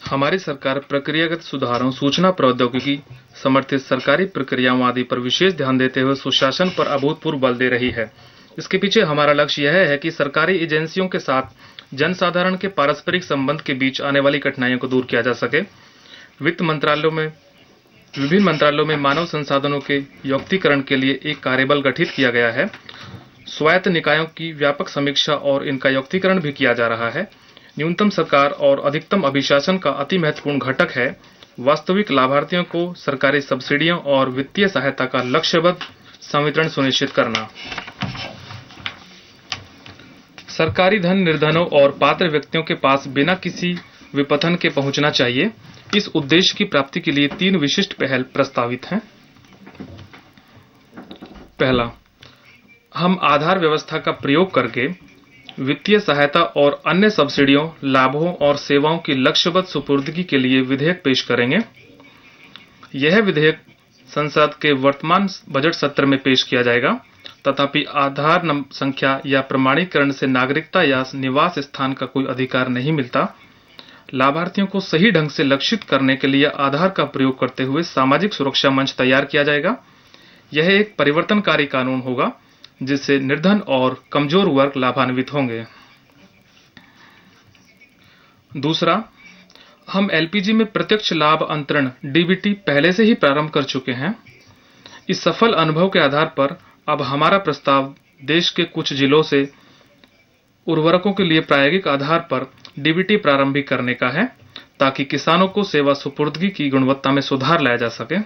हमारी सरकार प्रक्रियागत सुधारों, सूचना प्रौद्योगिकी समर्थित सरकारी प्रक्रियाओं आदि पर विशेष ध्यान देते हुए सुशासन पर अभूतपूर्व बल दे रही है। इसके पीछे हमारा लक्ष्य यह है कि सरकारी एजेंसियों के साथ जनसाधारण के पारस्परिक संबंध के बीच आने वाली कठिनाइयों को दूर किया जा सके। विभिन्न मंत्रालयों में मानव संसाधनों के युक्तिकरण के लिए एक कार्यबल गठित किया गया है। स्वायत्त निकायों की व्यापक समीक्षा और इनका युक्तिकरण भी किया जा रहा है। न्यूनतम सरकार और अधिकतम अभिशासन का अति महत्वपूर्ण घटक है वास्तविक लाभार्थियों को सरकारी सब्सिडियों और वित्तीय सहायता का लक्ष्यबद्ध संवितरण सुनिश्चित करना। सरकारी धन निर्धनों और पात्र व्यक्तियों के पास बिना किसी विपथन के पहुंचना चाहिए। इस उद्देश्य की प्राप्ति के लिए 3 विशिष्ट पहल प्रस्तावित हैं। पहला, हम आधार व्यवस्था का प्रयोग करके वित्तीय सहायता और अन्य सब्सिडियों, लाभों और सेवाओं की लक्ष्यबद्ध सुपुर्दगी के लिए विधेयक पेश करेंगे। यह विधेयक संसद के वर्तमान बजट सत्र में पेश किया जाएगा। तथापि आधार संख्या या प्रमाणीकरण से नागरिकता या निवास स्थान का कोई अधिकार नहीं मिलता। लाभार्थियों को सही ढंग से लक्षित करने के लिए आधार का प्रयोग करते हुए सामाजिक सुरक्षा मंच तैयार किया जाएगा। यह एक परिवर्तनकारी कानून होगा जिससे निर्धन और कमजोर वर्ग लाभान्वित होंगे। दूसरा, हम एलपीजी में प्रत्यक्ष लाभ अंतरण डीबीटी पहले से ही प्रारंभ कर चुके हैं। इस सफल अनुभव के आधार पर अब हमारा प्रस्ताव देश के कुछ जिलों से उर्वरकों के लिए प्रायोगिक आधार पर डीबीटी प्रारंभ करने का है ताकि किसानों को सेवा सुपुर्दगी की गुणवत्ता में सुधार लाया जा सके।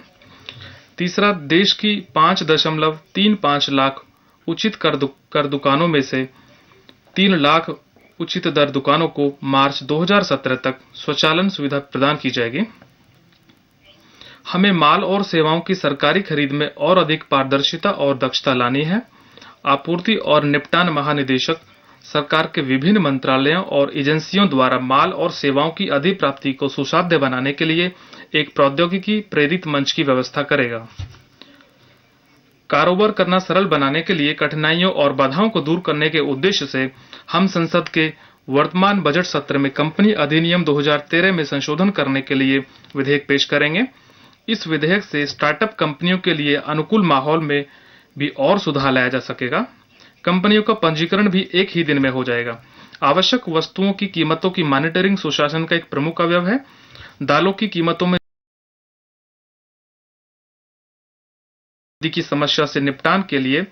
तीसरा, देश की 5.35 लाख उचित कर दुकानों में से 3 लाख उचित दर दुकानों को मार्च 2017 तक स्वचालन सुविधा प्रदान की जाएगी। हमें माल और सेवाओं की सरकारी खरीद में और अधिक पारदर्शिता और दक्षता लानी है। आपूर्ति और निपटान महानिदेशक सरकार के विभिन्न मंत्रालयों और एजेंसियों द्वारा माल और सेवाओं की अधिप्राप्ति को सुसाध्य बनाने के लिए एक प्रौद्योगिकी प्रेरित मंच की व्यवस्था करेगा। कारोबार करना सरल बनाने के लिए कठिनाइयों और बाधाओं को दूर करने के उद्देश्य से हम संसद के वर्तमान बजट सत्र में कंपनी अधिनियम 2013 में संशोधन करने के लिए विधेयक पेश करेंगे। इस विधेयक से स्टार्टअप कंपनियों के लिए अनुकूल माहौल में भी और सुधार लाया जा सकेगा। कंपनियों का पंजीकरण भी एक ही दिन में हो जाएगा। आवश्यक वस्तुओं की कीमतों की मॉनिटरिंग सुशासन का एक प्रमुख अवयव है। दालों की कीमतों में की समस्या से निपटान के लिए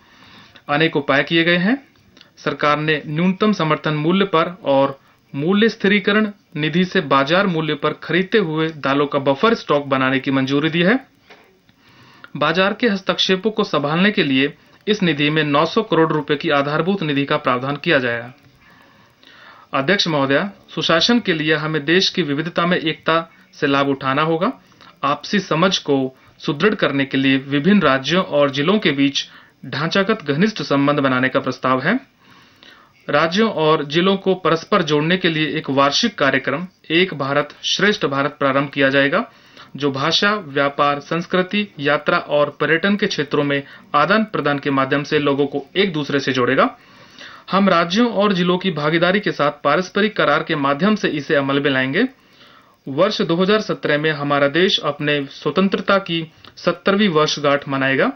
अनेक उपाय किए गए हैं। सरकार ने न्यूनतम समर्थन मूल्य पर और मूल्य स्थिरीकरण निधि से बाजार मूल्य पर खरीदते हुए दालों का बफर स्टॉक बनाने की मंजूरी दी है। बाजार के हस्तक्षेपों को संभालने के लिए इस निधि में 900 करोड़ रुपए की आधारभूत निधि का प्रावधान किया जाएगा। अध्यक्ष महोदया, सुशासन के लिए हमें देश की विविधता में एकता से लाभ उठाना होगा। आपसी समझ को सुदृढ़ करने के लिए विभिन्न राज्यों और जिलों के बीच ढांचागत घनिष्ठ संबंध बनाने का प्रस्ताव है। राज्यों और जिलों को परस्पर जोड़ने के लिए एक वार्षिक कार्यक्रम एक भारत श्रेष्ठ भारत प्रारंभ किया जाएगा जो भाषा, व्यापार, संस्कृति, यात्रा और पर्यटन के क्षेत्रों में आदान प्रदान के माध्यम से लोगों को एक दूसरे से जोड़ेगा। हम राज्यों और जिलों की भागीदारी के साथ पारस्परिक करार के माध्यम से इसे अमल में लाएंगे। वर्ष 2017 में हमारा देश अपने स्वतंत्रता की 70वीं वर्षगांठ मनाएगा।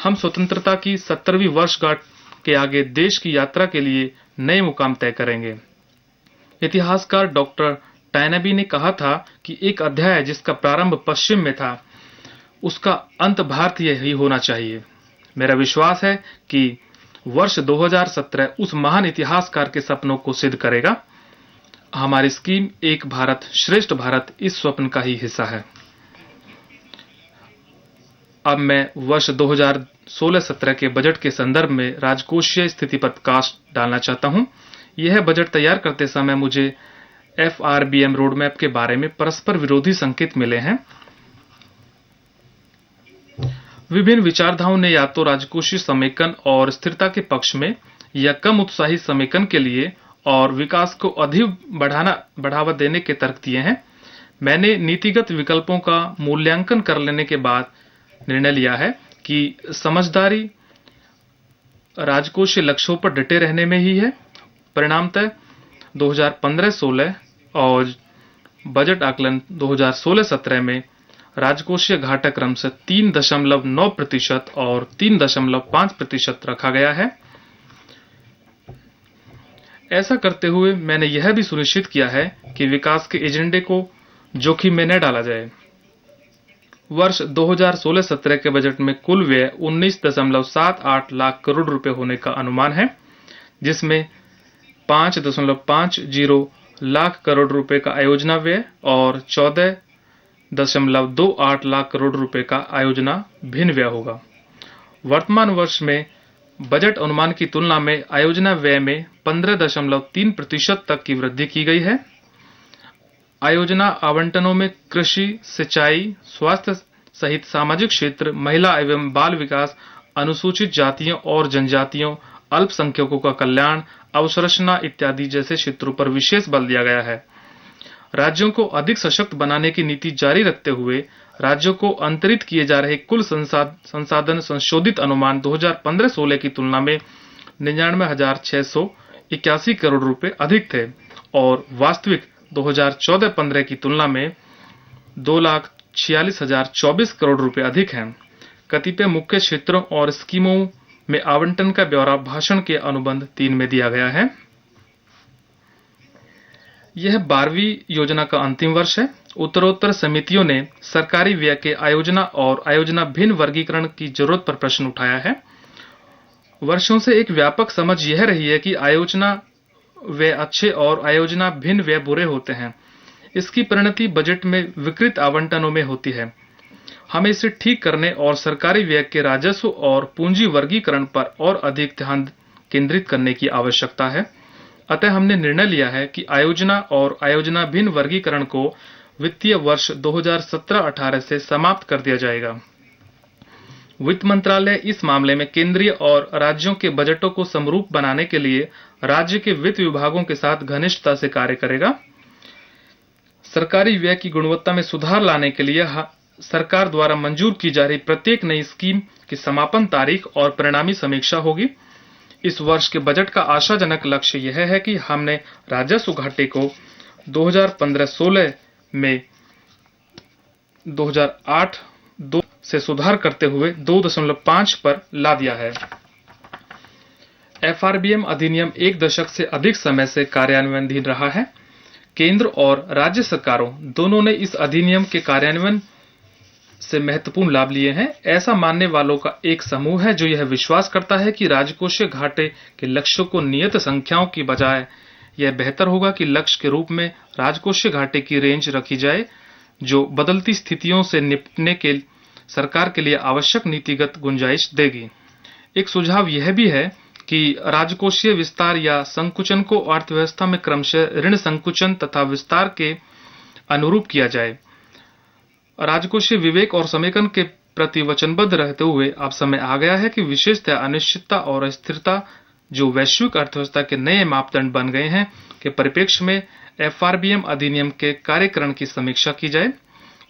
हम स्वतंत्रता की 70वीं वर्षगांठ के आगे देश की यात्रा के लिए नए मुकाम तय करेंगे। इतिहासकार डॉक्टर टायनबी ने कहा था कि एक अध्याय जिसका प्रारंभ पश्चिम में था, उसका अंत भारतीय ही होना चाहिए। मेरा विश्वास है कि वर्ष 2017 उस महान इतिहासकार के सपनों को सिद्ध करेगा। हमारी स्कीम एक भारत श्रेष्ठ भारत इस स्वप्न का ही हिस्सा है। अब मैं वर्ष 2016-17 के बजट के संदर्भ में राजकोषीय स्थिति पर प्रकाश डालना चाहता हूं। यह बजट तैयार करते समय मुझे FRBM रोडमैप के बारे में परस्पर विरोधी संकेत मिले हैं। विभिन्न विचारधाराओं ने या तो राजकोषीय समेकन और स्थिरता के पक्ष में या कम उत्साही समेकन के लिए और विकास को अधिक बढ़ावा देने के तर्क दिए हैं। मैंने नीतिगत विकल्पों का मूल्यांकन कर लेने के बाद निर्णय लिया है कि समझदारी राजकोषीय लक्ष्यों पर डटे रहने में ही है। परिणामतः 2015-16 और बजट आकलन 2016-17 में राजकोषीय घाटा क्रम से 3.9% और 3.5% रखा गया है। ऐसा करते हुए मैंने यह भी सुनिश्चित किया है कि विकास के एजेंडे को जोखिम में न डाला जाए। वर्ष 2016-17 के बजट में कुल व्यय 19.78 लाख करोड़ रुपए होने का अनुमान है, जिसमें 5.50 लाख करोड़ रुपए का आयोजना व्यय और 14.28 लाख करोड़ रुपए का आयोजना भिन्न व्यय होगा। वर्तमान वर्ष में बजट अनुमान की तुलना में आयोजना व्यय में 15.3% तक की वृद्धि की गई है। आयोजना आवंटनों में कृषि, सिंचाई, स्वास्थ्य सहित सामाजिक क्षेत्र, महिला एवं बाल विकास, अनुसूचित जातियों और जनजातियों, अल्पसंख्यकों का कल्याण, अवसंरचना इत्यादि जैसे क्षेत्रों पर विशेष बल दिया गया है। राज्यों को अधिक सशक्त बनाने की नीति जारी रखते हुए राज्यों को अंतरित किए जा रहे कुल संसाधन संशोधित अनुमान 2015-16 की तुलना में 99,681 करोड़ रुपए अधिक थे और वास्तविक 2014-15 की तुलना में 2,46,024 करोड़ रुपए अधिक हैं। कतिपय मुख्य क्षेत्रों और स्कीमों में आवंटन का ब्यौरा भाषण के अनुबंध 3 में दिया गया है। यह 12वीं योजना का अंतिम वर्ष है। उत्तरोत्तर समितियों ने सरकारी व्यय के आयोजना और आयोजना भिन्न वर्गीकरण की जरूरत पर प्रश्न उठाया है। वर्षों से एक व्यापक समझ यह रही है कि आयोजना व्यय अच्छे और आयोजना भिन्न व्यय बुरे होते हैं। इसकी परिणति बजट में विकृत आवंटनों में होती है। हमें इसे ठीक करने और सरकारी व्यय के राजस्व और पूंजी वर्गीकरण पर और अधिक ध्यान केंद्रित करने की आवश्यकता है। अतः हमने निर्णय लिया है कि आयोजना और आयोजना भिन्न वर्गीकरण को वित्तीय वर्ष 2017-18 से समाप्त कर दिया जाएगा। वित्त मंत्रालय इस मामले में केंद्रीय और राज्यों के बजटों को समरूप बनाने के लिए राज्य के वित्त विभागों के साथ घनिष्ठता से कार्य करेगा। सरकारी व्यय की गुणवत्ता में सुधार लाने के लिए सरकार द्वारा मंजूर की जा रही प्रत्येक नई स्कीम की समापन तारीख और परिणामी समीक्षा होगी। इस वर्ष के बजट का आशाजनक लक्ष्य यह है कि हमने राजस्व घाटे को 2015-16 में 2008-2 से सुधार करते हुए 2.5 पर ला दिया है। एफआरबीएम अधिनियम 1 दशक से अधिक समय से कार्यान्वयनाधीन रहा है। केंद्र और राज्य सरकारों दोनों ने इस अधिनियम के कार्यान्वयन से महत्वपूर्ण लाभ लिए हैं। ऐसा मानने वालों का एक समूह है जो यह विश्वास करता है कि राजकोषीय घाटे के लक्ष्यों को नियत संख्याओं की बजाय यह बेहतर होगा कि लक्ष्य के रूप में राजकोषीय घाटे की रेंज रखी जाए, जो बदलती स्थितियों से निपटने के सरकार के लिए आवश्यक नीतिगत गुंजाइश देगी। एक सुझाव यह भी है कि राजकोषीय विस्तार या संकुचन को अर्थव्यवस्था में क्रमशः ऋण संकुचन तथा विस्तार के अनुरूप किया जाए। राजकोषीय विवेक और समेकन के प्रति वचनबद्ध रहते हुए अब समय आ गया है कि विशेषतः अनिश्चितता और अस्थिरता जो वैश्विक अर्थव्यवस्था के नए मापदंड बन गए हैं के परिप्रेक्ष्य में एफआरबीएम अधिनियम के कार्यकरण की समीक्षा की जाए।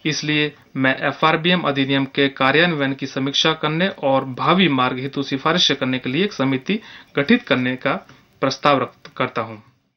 इसलिए मैं एफआरबीएम अधिनियम के कार्यान्वयन की समीक्षा करने और भावी मार्ग हेतु सिफारिश करने के लिए एक समिति गठित करने का प्रस्ताव करता हूं।